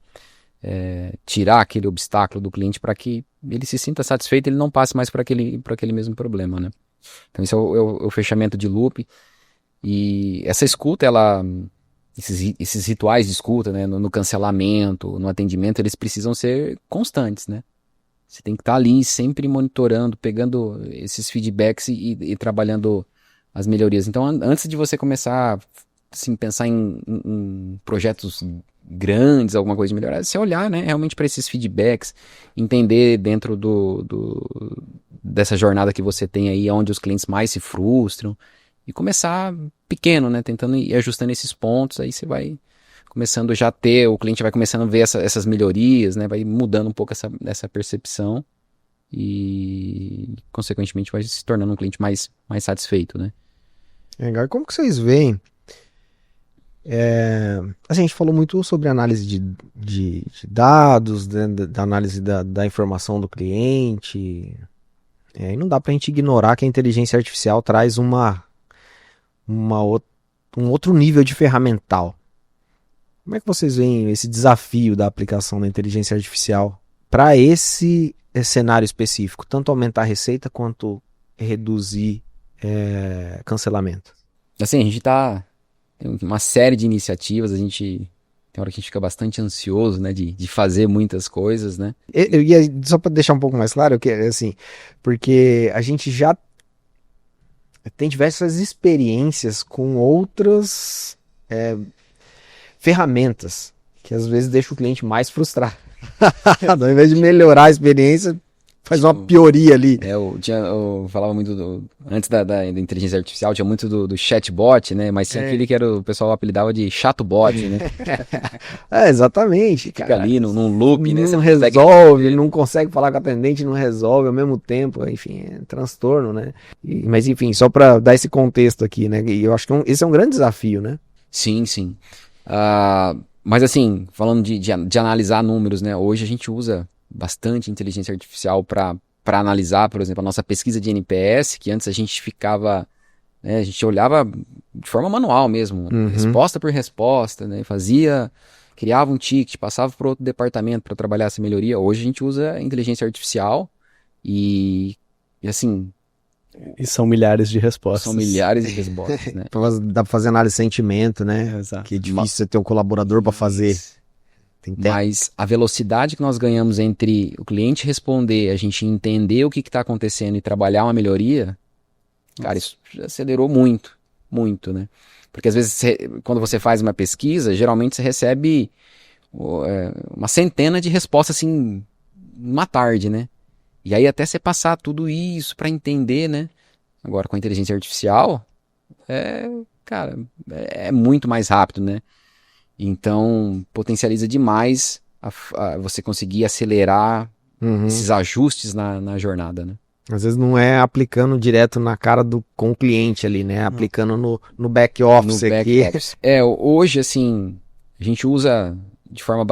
tirar aquele obstáculo do cliente para que ele se sinta satisfeito e ele não passe mais por aquele mesmo problema, né. Então esse é o fechamento de loop, e essa escuta, esses rituais de escuta, né, no cancelamento, no atendimento, eles precisam ser constantes, né. Você tem que estar ali sempre monitorando, pegando esses feedbacks e trabalhando as melhorias. Então, antes de você começar assim, pensar em projetos grandes, alguma coisa de melhorar, você olhar, né, realmente para esses feedbacks, entender dentro dessa jornada que você tem aí, onde os clientes mais se frustram, e começar pequeno, né, tentando ir ajustando esses pontos, aí você vai começando já a ter, o cliente vai começando a ver essas melhorias, né? Vai mudando um pouco essa percepção e, consequentemente, vai se tornando um cliente mais satisfeito, né? Legal. E como que vocês veem? A gente falou muito sobre análise de dados, né, da análise da informação do cliente. E não dá pra gente ignorar que a inteligência artificial traz um outro nível de ferramental. Como é que vocês veem esse desafio da aplicação da inteligência artificial para esse cenário específico? Tanto aumentar a receita quanto reduzir cancelamento? Assim, a gente tem uma série de iniciativas, tem hora que a gente fica bastante ansioso, né, de fazer muitas coisas, né? Eu ia, só para deixar um pouco mais claro, que assim, porque a gente já tem diversas experiências com outras ferramentas que às vezes deixam o cliente mais frustrado. Ao invés de melhorar a experiência, faz uma pioria ali. Eu falava muito antes da inteligência artificial, tinha muito do chatbot, né? Mas tinha aquele que o pessoal apelidava de chatbot, né? Exatamente. Fica cara, ali num loop, né? Não resolve, ele não consegue falar com a atendente, não resolve ao mesmo tempo, enfim, é transtorno, né? Mas enfim, só para dar esse contexto aqui, né? E eu acho que esse é um grande desafio, né? Sim, sim. Mas assim, falando de analisar números, né? Hoje a gente usa bastante inteligência artificial para analisar, por exemplo, a nossa pesquisa de NPS, que antes a gente ficava, né, a gente olhava de forma manual mesmo, resposta por resposta, né? Criava um ticket, passava para outro departamento para trabalhar essa melhoria. Hoje a gente usa inteligência artificial e assim... E são milhares de respostas. São milhares de respostas, né? Dá pra fazer análise de sentimento, né? Exato. Que é difícil você ter um colaborador para fazer. Mas a velocidade que nós ganhamos entre o cliente responder, a gente entender o que está acontecendo e trabalhar uma melhoria, cara, isso acelerou muito, muito, né? Porque às vezes, quando você faz uma pesquisa, geralmente você recebe uma centena de respostas, assim, numa tarde, né? E aí até você passar tudo isso para entender, né? Agora com a inteligência artificial, cara, é muito mais rápido, né? Então potencializa demais você conseguir acelerar esses ajustes na jornada, né? Às vezes não é aplicando direto na cara com o cliente ali, né? Aplicando no back office aqui. Hoje, assim, a gente usa de forma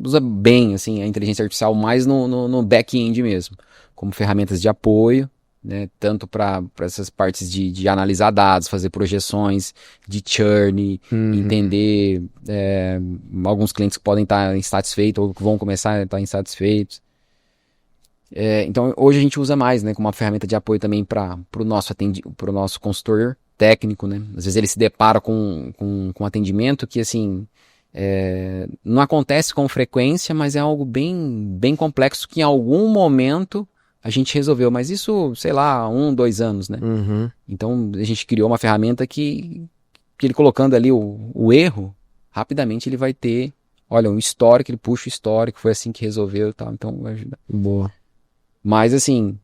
usa bem, assim, a inteligência artificial mais no back-end mesmo, como ferramentas de apoio, né? Tanto para essas partes de analisar dados, fazer projeções de churn, entender alguns clientes que podem estar insatisfeitos ou que vão começar a estar insatisfeitos. Então, hoje a gente usa mais, né, como uma ferramenta de apoio também para o nosso consultor técnico, né? Às vezes ele se depara com um atendimento que, assim, não acontece com frequência, mas é algo bem, bem complexo que em algum momento a gente resolveu. Mas isso, sei lá, 1, 2 anos, né? Uhum. Então, a gente criou uma ferramenta que ele colocando ali o erro, rapidamente ele vai ter, olha, um histórico, ele puxa o histórico, foi assim que resolveu e tal, então vai ajudar. Boa. Mas, assim,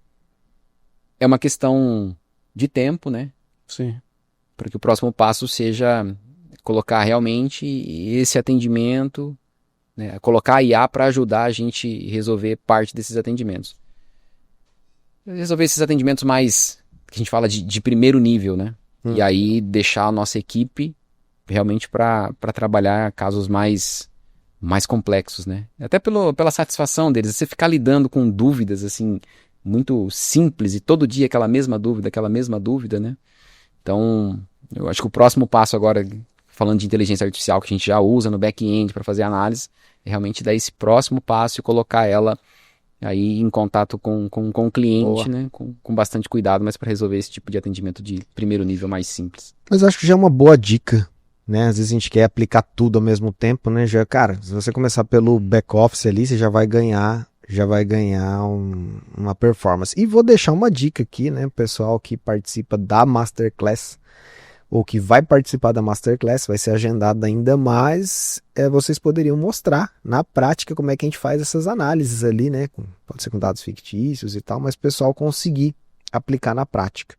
é uma questão de tempo, né? Sim. Para que o próximo passo seja colocar realmente esse atendimento, né? Colocar a IA para ajudar a gente a resolver parte desses atendimentos. Resolver esses atendimentos mais, que a gente fala de primeiro nível, né? E aí deixar a nossa equipe realmente para trabalhar casos mais complexos, né? Até pela satisfação deles. Você ficar lidando com dúvidas, assim, muito simples e todo dia aquela mesma dúvida, né? Então, eu acho que o próximo passo agora, falando de inteligência artificial que a gente já usa no back-end para fazer análise, é realmente dar esse próximo passo e colocar ela aí em contato com o cliente, né? Com bastante cuidado, mas para resolver esse tipo de atendimento de primeiro nível mais simples. Mas acho que já é uma boa dica, né? Às vezes a gente quer aplicar tudo ao mesmo tempo, né? Já, cara, se você começar pelo back-office ali, você já vai ganhar uma performance. E vou deixar uma dica aqui, né? O pessoal que participa da Masterclass, ou que vai participar da Masterclass, vai ser agendado ainda mais, vocês poderiam mostrar na prática como é que a gente faz essas análises ali, né? Pode ser com dados fictícios e tal, mas o pessoal conseguir aplicar na prática.